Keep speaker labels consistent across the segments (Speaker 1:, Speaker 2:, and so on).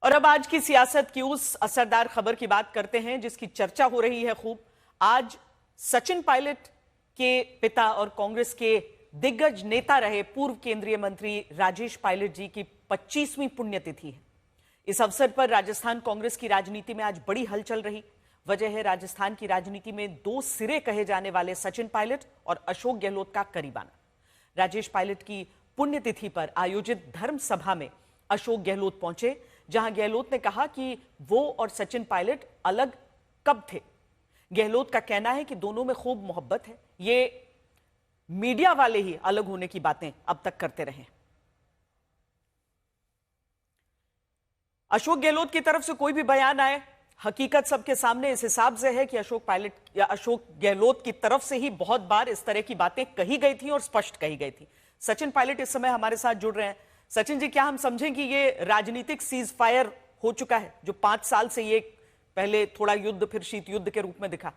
Speaker 1: और अब आज की सियासत की उस असरदार खबर की बात करते हैं जिसकी चर्चा हो रही है खूब। आज सचिन पायलट के पिता और कांग्रेस के दिग्गज नेता रहे पूर्व केंद्रीय मंत्री राजेश पायलट जी की 25वीं पुण्यतिथि है। इस अवसर पर राजस्थान कांग्रेस की राजनीति में आज बड़ी हलचल रही। वजह है राजस्थान की राजनीति में दो सिरे कहे जाने वाले सचिन पायलट और अशोक गहलोत का करीबाना। राजेश पायलट की पुण्यतिथि पर आयोजित धर्म सभा में अशोक गहलोत पहुंचे, जहां गहलोत ने कहा कि वो और सचिन पायलट अलग कब थे। गहलोत का कहना है कि दोनों में खूब मोहब्बत है, ये मीडिया वाले ही अलग होने की बातें अब तक करते रहे। अशोक गहलोत की तरफ से कोई भी बयान आए, हकीकत सबके सामने इस हिसाब से है कि अशोक पायलट या अशोक गहलोत की तरफ से ही बहुत बार इस तरह की बातें कही गई थी और स्पष्ट कही गई थी। सचिन पायलट इस समय हमारे साथ जुड़ रहे हैं। सचिन जी, क्या हम समझें कि ये राजनीतिक सीज फायर हो चुका है, जो 5 साल से ये पहले थोड़ा युद्ध फिर शीत युद्ध के रूप में दिखा?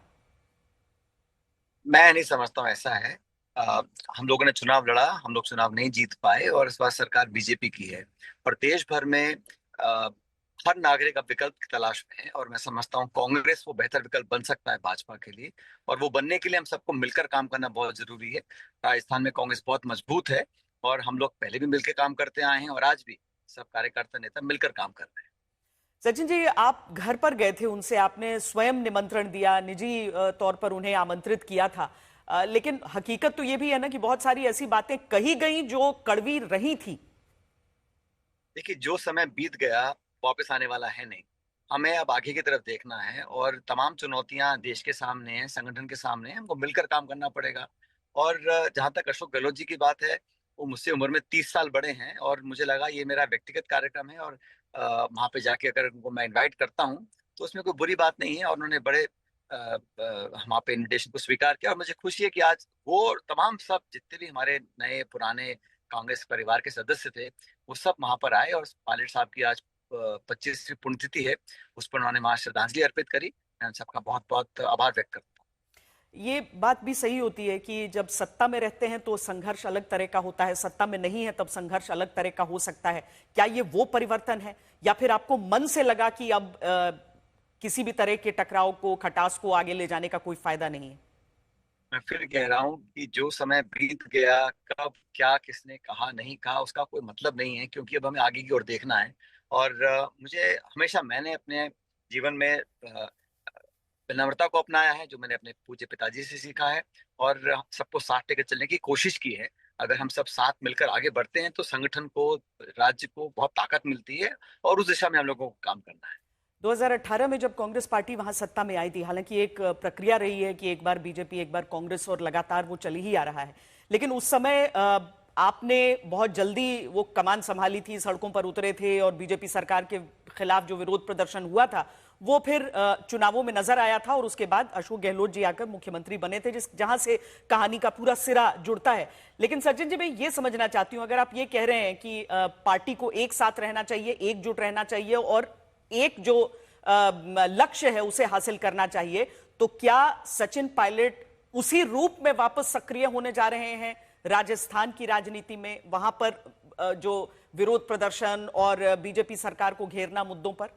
Speaker 2: मैं नहीं समझता हूँ ऐसा है। हम लोगों ने चुनाव लड़ा, हम लोग चुनाव नहीं जीत पाए और इस बार सरकार बीजेपी की है और देश भर में अ, हर नागरिक अब विकल्प की तलाश में है और मैं समझता हूँ कांग्रेस वो बेहतर विकल्प बन सकता है भाजपा के लिए और वो बनने के लिए हम सबको मिलकर काम करना बहुत जरूरी है। राजस्थान में कांग्रेस बहुत मजबूत है और हम लोग पहले भी मिलकर काम करते आए हैं और आज भी सब कार्यकर्ता नेता मिलकर काम कर रहे हैं।
Speaker 1: सचिन जी, आप घर पर गए थे, उनसे आपने स्वयं निमंत्रण दिया, निजी तौर पर उन्हें आमंत्रित किया था, लेकिन हकीकत तो ये भी है ना कि बहुत सारी ऐसी बातें कही गई जो कड़वी रही थी।
Speaker 2: देखिए, जो समय बीत गया वापस आने वाला है नहीं। हमें अब आगे की तरफ देखना है और तमाम चुनौतियां देश के सामने हैं, संगठन के सामने हैं, हमको मिलकर काम करना पड़ेगा। और जहां तक अशोक गहलोत जी की बात है, वो मुझसे उम्र में 30 साल बड़े हैं और मुझे लगा ये मेरा व्यक्तिगत कार्यक्रम है और वहां पे जाके अगर उनको मैं इनवाइट करता हूँ तो उसमें कोई बुरी बात नहीं है और उन्होंने बड़े वहाँ पे इनविटेशन को स्वीकार किया और मुझे खुशी है कि आज वो और तमाम सब जितने भी हमारे नए पुराने कांग्रेस परिवार के सदस्य थे वो सब वहां पर आए और पायलट साहब की आज 25वीं पुण्यतिथि है, उस पर उन्होंने वहां श्रद्धांजलि अर्पित करी। मैं उन सबका बहुत बहुत आभार व्यक्त करता हूँ।
Speaker 1: ये बात भी सही होती है कि जब सत्ता में रहते हैं तो संघर्ष अलग तरह का होता है, सत्ता में नहीं है तब संघर्ष अलग तरह का हो सकता है। क्या ये वो परिवर्तन है या फिर आपको मन से लगा कि अब किसी भी तरह के टकराव को, खटास को आगे ले जाने का कोई फायदा नहीं है?
Speaker 2: मैं फिर कह रहा हूँ कि जो समय बीत गया, कब क्या किसने कहा नहीं कहा उसका कोई मतलब नहीं है, क्योंकि अब हमें आगे की ओर देखना है। और मुझे हमेशा मैंने अपने जीवन में विनम्रता को अपनाया है, जो मैंने अपने पूज्य पिताजी से सीखा है और सबको साथ लेकर चलने की कोशिश की है। अगर हम सब साथ मिलकर आगे बढ़ते हैं तो संगठन को, राज्य को बहुत ताकत मिलती है और उस दिशा में हम लोगों को काम करना है।
Speaker 1: 2018 में जब कांग्रेस पार्टी वहां सत्ता में आई थी, हालांकि एक प्रक्रिया रही है कि एक बार बीजेपी एक बार कांग्रेस और लगातार वो चली ही आ रहा है, लेकिन उस समय आपने बहुत जल्दी वो कमान संभाली थी, सड़कों पर उतरे थे और बीजेपी सरकार के खिलाफ जो विरोध प्रदर्शन हुआ था वो फिर चुनावों में नजर आया था और उसके बाद अशोक गहलोत जी आकर मुख्यमंत्री बने थे, जिस जहां से कहानी का पूरा सिरा जुड़ता है। लेकिन सचिन जी, मैं ये समझना चाहती हूं, अगर आप ये कह रहे हैं कि पार्टी को एक साथ रहना चाहिए, एकजुट रहना चाहिए और एक जो लक्ष्य है उसे हासिल करना चाहिए, तो क्या सचिन पायलट उसी रूप में वापस सक्रिय होने जा रहे हैं राजस्थान की राजनीति में, वहां पर जो विरोध प्रदर्शन और बीजेपी सरकार को घेरना मुद्दों पर?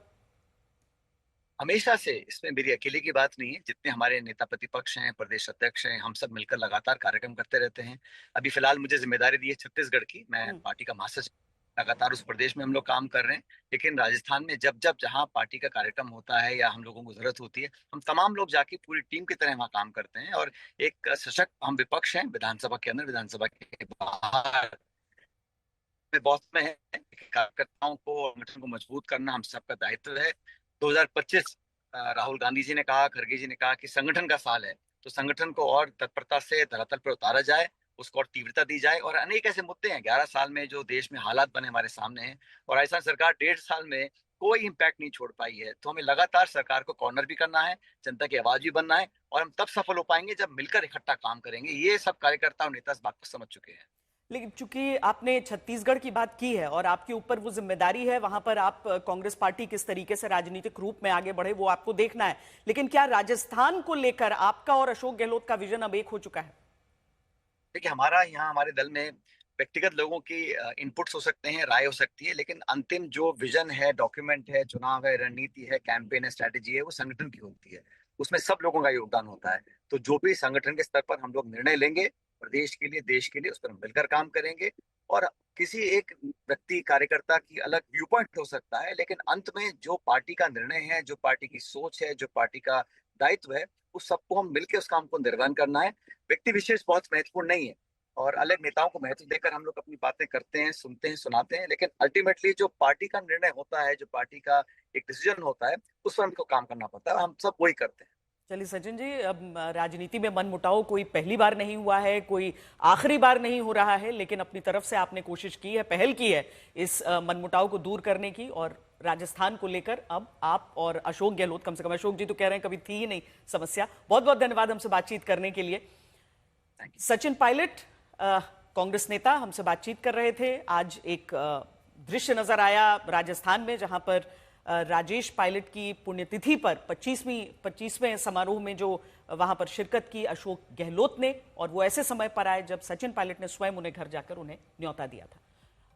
Speaker 2: हमेशा से इसमें मेरी अकेले की बात नहीं है, जितने हमारे नेता प्रतिपक्ष हैं, प्रदेश अध्यक्ष हैं, हम सब मिलकर लगातार कार्यक्रम करते रहते हैं। अभी फिलहाल मुझे जिम्मेदारी दी है छत्तीसगढ़ की, मैं पार्टी का महासचिव, लगातार उस प्रदेश में हम लोग काम कर रहे हैं। लेकिन राजस्थान में जब जब जहाँ पार्टी का कार्यक्रम होता है या हम लोगों को जरूरत होती है, हम तमाम लोग जाके पूरी टीम की तरह वहाँ काम करते हैं और एक सशक्त हम विपक्ष हैं, विधानसभा के अंदर, विधानसभा के बाहर में बहुत में है। कार्यकर्ताओं को और संगठन को मजबूत करना हम सबका दायित्व है। 2025 राहुल गांधी जी ने कहा, खड़गे जी ने कहा कि संगठन का साल है, तो संगठन को और तत्परता से धरातल पर उतारा जाए, उसको और तीव्रता दी जाए। और अनेक ऐसे मुद्दे हैं 11 साल में जो देश में हालात बने हमारे सामने हैं और राजस्थान सरकार 1.5 साल में कोई इम्पैक्ट नहीं छोड़ पाई है, तो हमें लगातार सरकार को कॉर्नर भी करना है, जनता की आवाज भी बनना है और हम तब सफल हो पाएंगे जब मिलकर इकट्ठा काम करेंगे। ये सब कार्यकर्ता और नेता इस बात को समझ चुके हैं।
Speaker 1: लेकिन चूंकि आपने छत्तीसगढ़ की बात की है और आपके ऊपर वो जिम्मेदारी है, वहां पर आप कांग्रेस पार्टी किस तरीके से राजनीतिक रूप में आगे बढ़े वो आपको देखना है, लेकिन क्या राजस्थान को लेकर आपका और अशोक गहलोत का विजन अब एक हो चुका है?
Speaker 2: देखिए, हमारा यहाँ हमारे दल में व्यक्तिगत लोगों की इनपुट्स हो सकते हैं, राय हो सकती है, लेकिन अंतिम जो विजन है, डॉक्यूमेंट है, चुनाव है, रणनीति है, कैंपेन है, स्ट्रैटेजी है, वो संगठन की होती है। उसमें सब लोगों का योगदान होता है। तो जो भी संगठन के स्तर पर हम लोग निर्णय लेंगे प्रदेश के लिए, देश के लिए, उस पर हम मिलकर काम करेंगे। और किसी एक व्यक्ति कार्यकर्ता की अलग व्यू पॉइंट हो सकता है, लेकिन अंत में जो पार्टी का निर्णय है, जो पार्टी की सोच है, जो पार्टी का दायित्व है, उस सबको हम मिलकर उस काम को निर्वहन करना है। व्यक्ति विशेष बहुत महत्वपूर्ण नहीं है, और अलग नेताओं को महत्व देकर हम लोग अपनी बातें करते हैं, सुनते हैं, सुनाते हैं, लेकिन अल्टीमेटली जो पार्टी का निर्णय होता है, जो पार्टी का एक डिसीजन होता है, उस पर हमको काम करना पड़ता है। हम सब वही करते हैं।
Speaker 1: चलिए सचिन जी, अब राजनीति में मनमुटाव कोई पहली बार नहीं हुआ है, कोई आखिरी बार नहीं हो रहा है, लेकिन अपनी तरफ से आपने कोशिश की है, पहल की है इस मनमुटाव को दूर करने की। और राजस्थान को लेकर अब आप और अशोक गहलोत, कम से कम अशोक जी तो कह रहे हैं कभी थी ही नहीं समस्या। बहुत बहुत धन्यवाद हमसे बातचीत करने के लिए। सचिन पायलट कांग्रेस नेता हमसे बातचीत कर रहे थे। आज एक दृश्य नजर आया राजस्थान में, जहां पर राजेश पायलट की पुण्यतिथि पर 25वें समारोह में जो वहां पर शिरकत की अशोक गहलोत ने, और वो ऐसे समय पर आए जब सचिन पायलट ने स्वयं उन्हें घर जाकर उन्हें न्योता दिया था।